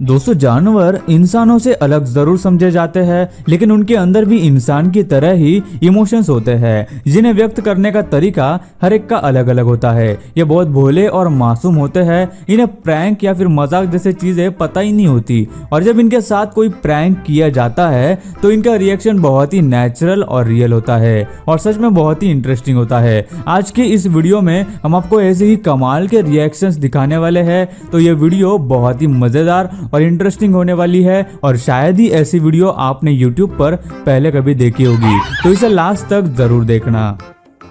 दोस्तों, जानवर इंसानों से अलग जरूर समझे जाते हैं, लेकिन उनके अंदर भी इंसान की तरह ही इमोशंस होते हैं जिन्हें व्यक्त करने का तरीका हर एक का अलग अलग होता है। ये बहुत भोले और मासूम होते हैं। इन्हें प्रैंक या फिर मजाक जैसे चीजें पता ही नहीं होती, और जब इनके साथ कोई प्रैंक किया जाता है तो इनका रिएक्शन बहुत ही नेचुरल और रियल होता है और सच में बहुत ही इंटरेस्टिंग होता है। आज के इस वीडियो में हम आपको ऐसे ही कमाल के रिएक्शंस दिखाने वाले हैं, तो ये वीडियो बहुत ही मजेदार और इंटरेस्टिंग होने वाली है और शायद ही ऐसी वीडियो आपने YouTube पर पहले कभी देखी होगी, तो इसे लास्ट तक जरूर देखना।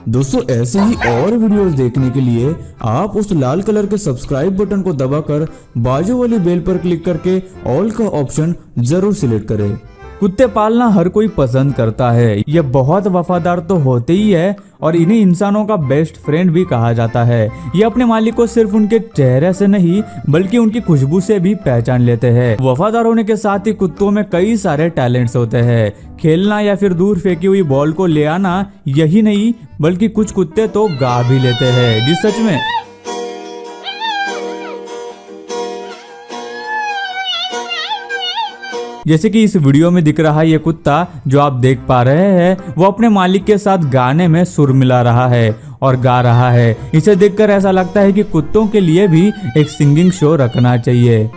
दोस्तों, ऐसे ही और वीडियोस देखने के लिए आप उस लाल कलर के सब्सक्राइब बटन को दबाकर बाजू वाली बेल पर क्लिक करके ऑल का ऑप्शन जरूर सिलेक्ट करें। कुत्ते पालना हर कोई पसंद करता है। ये बहुत वफादार तो होते ही है और इन्हें इंसानों का बेस्ट फ्रेंड भी कहा जाता है। ये अपने मालिक को सिर्फ उनके चेहरे से नहीं बल्कि उनकी खुशबू से भी पहचान लेते हैं। वफादार होने के साथ ही कुत्तों में कई सारे टैलेंट्स होते हैं। खेलना या फिर दूर फेंकी हुई बॉल को ले आना, यही नहीं बल्कि कुछ कुत्ते तो गा भी लेते हैं, जी सच में। जैसे कि इस वीडियो में दिख रहा ये कुत्ता जो आप देख पा रहे हैं, वो अपने मालिक के साथ गाने में सुर मिला रहा है और गा रहा है। इसे देखकर ऐसा लगता है कि कुत्तों के लिए भी एक सिंगिंग शो रखना चाहिए।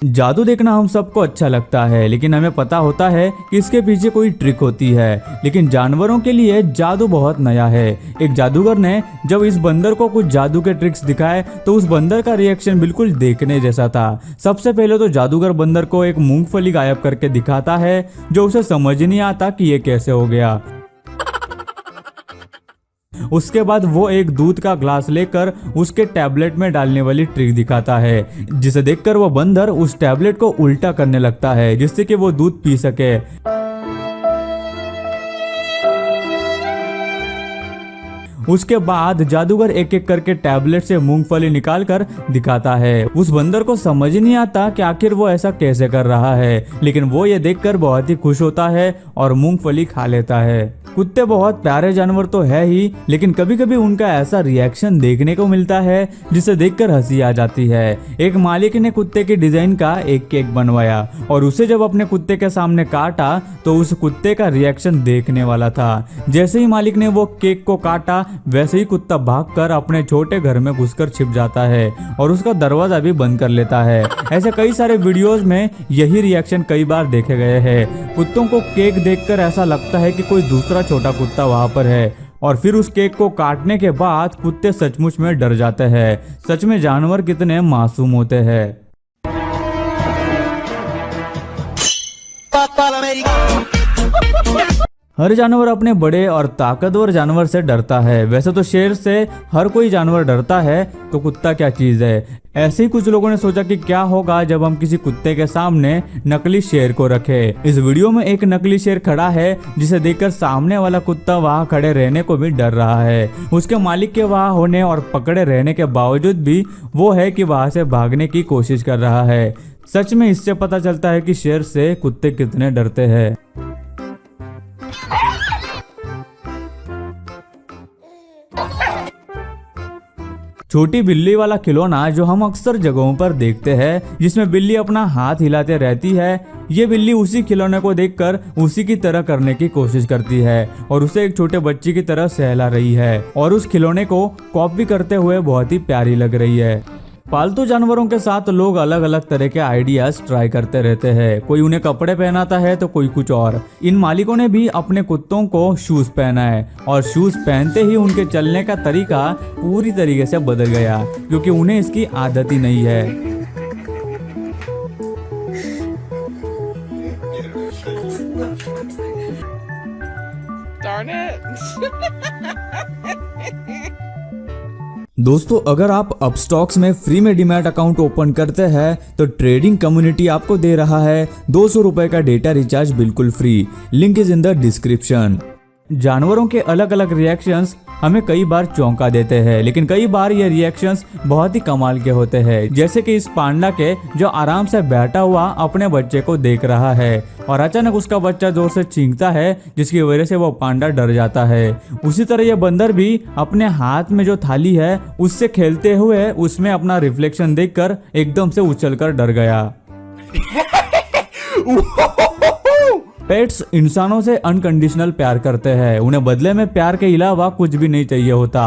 जादू देखना हम सबको अच्छा लगता है, लेकिन हमें पता होता है कि इसके पीछे कोई ट्रिक होती है। लेकिन जानवरों के लिए जादू बहुत नया है। एक जादूगर ने जब इस बंदर को कुछ जादू के ट्रिक्स दिखाए तो उस बंदर का रिएक्शन बिल्कुल देखने जैसा था। सबसे पहले तो जादूगर बंदर को एक मूंगफली गायब करके दिखाता है, जो उसे समझ नहीं आता कि ये कैसे हो गया। उसके बाद वो एक दूध का ग्लास लेकर उसके टैबलेट में डालने वाली ट्रिक दिखाता है, जिसे देखकर वो बंदर उस टैबलेट को उल्टा करने लगता है जिससे कि वो दूध पी सके। उसके बाद जादूगर एक एक करके टैबलेट से मूंगफली निकालकर दिखाता है। उस बंदर को समझ नहीं आता कि आखिर वो ऐसा कैसे कर रहा है, लेकिन वो ये देखकर बहुत ही खुश होता है और मूंगफली खा लेता है। कुत्ते बहुत प्यारे जानवर तो है ही, लेकिन कभी कभी उनका ऐसा रिएक्शन देखने को मिलता है जिसे देखकर हंसी आ जाती है। एक मालिक ने कुत्ते की डिजाइन का एक केक बनवाया और उसे जब अपने कुत्ते के सामने काटा तो उस कुत्ते का रिएक्शन देखने वाला था। जैसे ही मालिक ने वो केक को काटा, वैसे ही कुत्ता भागकर अपने छोटे घर में घुसकर छिप जाता है और उसका दरवाजा भी बंद कर लेता है। ऐसे कई सारे वीडियोस में यही रिएक्शन कई बार देखे गए हैं। कुत्तों को केक देखकर ऐसा लगता है कि कोई दूसरा छोटा कुत्ता वहां पर है और फिर उस केक को काटने के बाद कुत्ते सचमुच में डर जाते हैं। सच में जानवर कितने मासूम होते हैं। हर जानवर अपने बड़े और ताकतवर जानवर से डरता है। वैसे तो शेर से हर कोई जानवर डरता है, तो कुत्ता क्या चीज है। ऐसे ही कुछ लोगों ने सोचा कि क्या होगा जब हम किसी कुत्ते के सामने नकली शेर को रखें। इस वीडियो में एक नकली शेर खड़ा है जिसे देखकर सामने वाला कुत्ता वहां खड़े रहने को भी डर रहा है। उसके मालिक के वहां होने और पकड़े रहने के बावजूद भी वो है कि वहां से भागने की कोशिश कर रहा है। सच में इससे पता चलता है कि शेर से कुत्ते कितने डरते हैं। छोटी बिल्ली वाला खिलौना जो हम अक्सर जगहों पर देखते हैं, जिसमें बिल्ली अपना हाथ हिलाते रहती है, ये बिल्ली उसी खिलौने को देखकर उसी की तरह करने की कोशिश करती है और उसे एक छोटे बच्चे की तरह सहला रही है और उस खिलौने को कॉपी करते हुए बहुत ही प्यारी लग रही है। पालतू जानवरों के साथ लोग अलग अलग तरह के आइडियाज ट्राई करते रहते हैं। कोई उन्हें कपड़े पहनाता है तो कोई कुछ और। इन मालिकों ने भी अपने कुत्तों को शूज पहना है और शूज पहनते ही उनके चलने का तरीका पूरी तरीके से बदल गया, क्योंकि उन्हें इसकी आदत ही नहीं है। Darn it. दोस्तों, अगर आप अपस्टॉक्स में फ्री में डीमैट अकाउंट ओपन करते हैं तो ट्रेडिंग कम्युनिटी आपको दे रहा है 200 रुपए का डेटा रिचार्ज बिल्कुल free. Link is in the description. जानवरों के अलग अलग रिएक्शंस हमें कई बार चौंका देते हैं, लेकिन कई बार ये रिएक्शंस बहुत ही कमाल के होते हैं। जैसे कि इस पांडा के जो आराम से बैठा हुआ अपने बच्चे को देख रहा है और अचानक उसका बच्चा जोर से चीखता है, जिसकी वजह से वो पांडा डर जाता है। उसी तरह ये बंदर भी अपने हाथ में जो थाली है उससे खेलते हुए उसमें अपना रिफ्लेक्शन देखकर एकदम से उछलकर डर गया। पेट्स इंसानों से अनकंडीशनल प्यार करते हैं, उन्हें बदले में प्यार के अलावा कुछ भी नहीं चाहिए होता।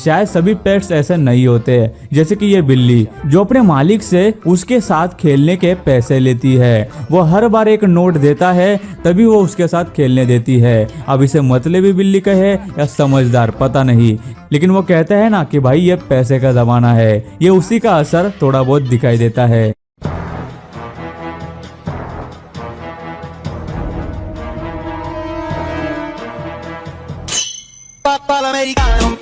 शायद सभी पेट्स ऐसे नहीं होते, जैसे कि ये बिल्ली जो अपने मालिक से उसके साथ खेलने के पैसे लेती है। वो हर बार एक नोट देता है तभी वो उसके साथ खेलने देती है। अब इसे मतलबी बिल्ली कहे या समझदार पता नहीं, लेकिन वो कहते हैं ना कि भाई ये पैसे का जमाना है, ये उसी का असर थोड़ा बहुत दिखाई देता है। Americano.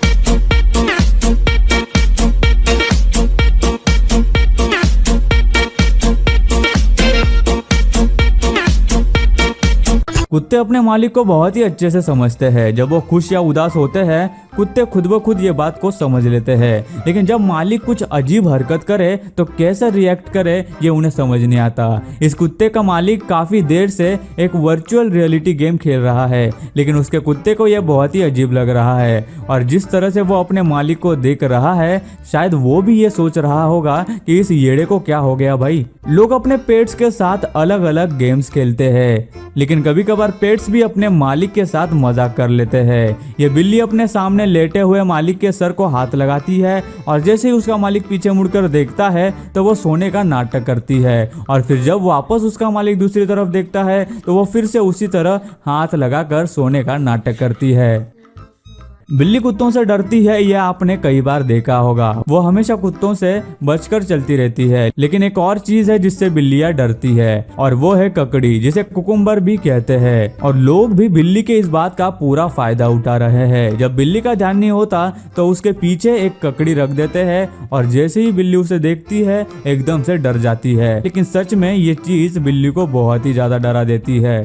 कुत्ते अपने मालिक को बहुत ही अच्छे से समझते हैं। जब वो खुश या उदास होते हैं कुत्ते खुद ब खुद ये बात को समझ लेते हैं, लेकिन जब मालिक कुछ अजीब हरकत करे तो कैसे रिएक्ट करे ये उन्हें समझ नहीं आता। इस कुत्ते का मालिक काफी देर से एक वर्चुअल रियलिटी गेम खेल रहा है, लेकिन उसके कुत्ते को यह बहुत ही अजीब लग रहा है और जिस तरह से वो अपने मालिक को देख रहा है शायद वो भी ये सोच रहा होगा कि इस येड़े को क्या हो गया भाई। लोग अपने पेट्स के साथ अलग अलग गेम्स खेलते हैं, लेकिन कभी कभार पेट्स भी अपने मालिक के साथ मजाक कर लेते हैं। ये बिल्ली अपने सामने लेटे हुए मालिक के सर को हाथ लगाती है और जैसे ही उसका मालिक पीछे मुड़कर देखता है तो वो सोने का नाटक करती है और फिर जब वापस उसका मालिक दूसरी तरफ देखता है तो वो फिर से उसी तरह हाथ लगाकर सोने का नाटक करती है। बिल्ली कुत्तों से डरती है, यह आपने कई बार देखा होगा। वो हमेशा कुत्तों से बचकर चलती रहती है, लेकिन एक और चीज है जिससे बिल्लियां डरती है और वो है ककड़ी, जिसे कुकुम्बर भी कहते हैं। और लोग भी बिल्ली के इस बात का पूरा फायदा उठा रहे हैं। जब बिल्ली का ध्यान नहीं होता तो उसके पीछे एक ककड़ी रख देते हैं और जैसे ही बिल्ली उसे देखती है एकदम से डर जाती है। लेकिन सच में ये चीज बिल्ली को बहुत ही ज्यादा डरा देती है।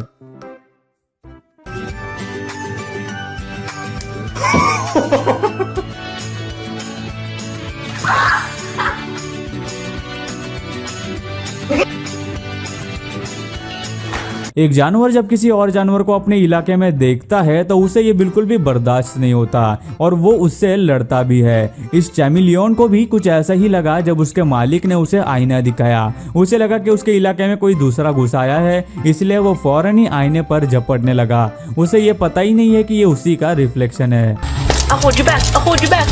एक जानवर जब किसी और जानवर को अपने इलाके में देखता है तो उसे ये बिल्कुल भी बर्दाश्त नहीं होता और वो उससे लड़ता भी है। इस चैमिलियन को भी कुछ ऐसा ही लगा जब उसके मालिक ने उसे आईना दिखाया। उसे लगा कि उसके इलाके में कोई दूसरा घुस आया है, इसलिए वो फौरन ही आईने पर झपटने लगा। उसे ये पता ही नहीं है कि ये उसी का रिफ्लेक्शन है। I'll hold you back. I'll hold you back.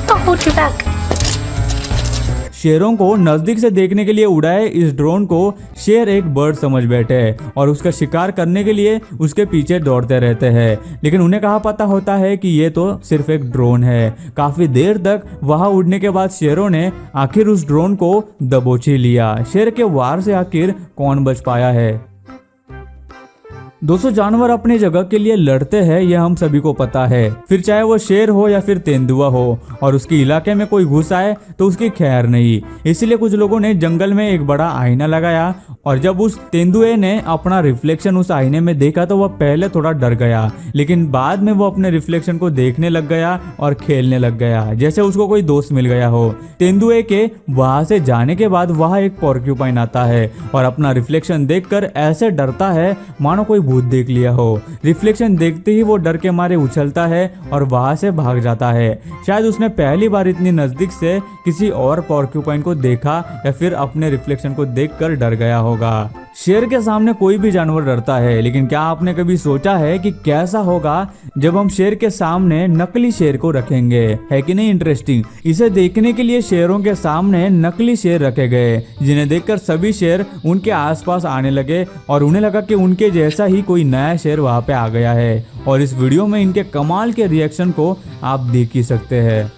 I'll hold you back. शेरों को नजदीक से देखने के लिए उड़ाए इस ड्रोन को शेर एक बर्ड समझ बैठे और उसका शिकार करने के लिए उसके पीछे दौड़ते रहते हैं। लेकिन उन्हें कहाँ पता होता है कि ये तो सिर्फ एक ड्रोन है। काफी देर तक वहां उड़ने के बाद शेरों ने आखिर उस ड्रोन को दबोच ही लिया। शेर के वार से आखिर कौन बच पाया है? दोस्तों, जानवर अपनी जगह के लिए लड़ते हैं, यह हम सभी को पता है। फिर चाहे वो शेर हो या फिर तेंदुआ हो और उसके इलाके में कोई घुस आए तो उसकी खैर नहीं। इसलिए कुछ लोगों ने जंगल में एक बड़ा आईना लगाया और जब उस तेंदुए ने अपना रिफ्लेक्शन उस आईने में देखा तो वह पहले थोड़ा डर गया, लेकिन बाद में वो अपने रिफ्लेक्शन को देखने लग गया और खेलने लग गया जैसे उसको कोई दोस्त मिल गया हो। तेंदुए के वहां से जाने के बाद वहां एक पोर्क्यूपाइन आता है और अपना रिफ्लेक्शन देखकर ऐसे डरता है मानो कोई भूत देख लिया हो। रिफ्लेक्शन देखते ही वो डर के मारे उछलता है और वहां से भाग जाता है। शायद उसने पहली बार इतनी नजदीक से किसी और पोर्क्यूपाइन को देखा या फिर अपने रिफ्लेक्शन को देखकर डर गया होगा। शेर के सामने कोई भी जानवर डरता है, लेकिन क्या आपने कभी सोचा है कि कैसा होगा जब हम शेर के सामने नकली शेर को रखेंगे? है कि नहीं इंटरेस्टिंग? इसे देखने के लिए शेरों के सामने नकली शेर रखे गए, जिन्हें देखकर सभी शेर उनके आसपास आने लगे और उन्हें लगा कि उनके जैसा ही कोई नया शेर वहां पे आ गया है। और इस वीडियो में इनके कमाल के रिएक्शन को आप देख ही सकते हैं।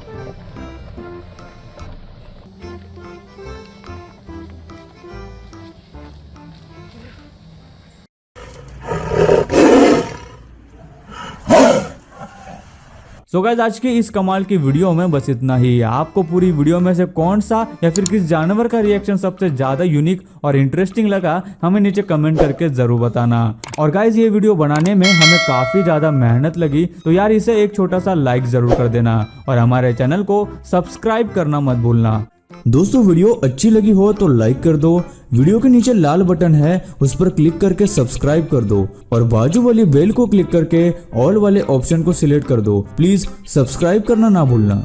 सो गाइस आज की इस कमाल की वीडियो में बस इतना ही। आपको पूरी वीडियो में से कौन सा या फिर किस जानवर का रिएक्शन सबसे ज्यादा यूनिक और इंटरेस्टिंग लगा हमें नीचे कमेंट करके जरूर बताना। और गाइस ये वीडियो बनाने में हमें काफी ज्यादा मेहनत लगी, तो यार इसे एक छोटा सा लाइक जरूर कर देना और हमारे चैनल को सब्सक्राइब करना मत भूलना। दोस्तों वीडियो अच्छी लगी हो तो लाइक कर दो, वीडियो के नीचे लाल बटन है उस पर क्लिक करके सब्सक्राइब कर दो और बाजू वाली बेल को क्लिक करके ऑल वाले ऑप्शन को सिलेक्ट कर दो। प्लीज सब्सक्राइब करना ना भूलना।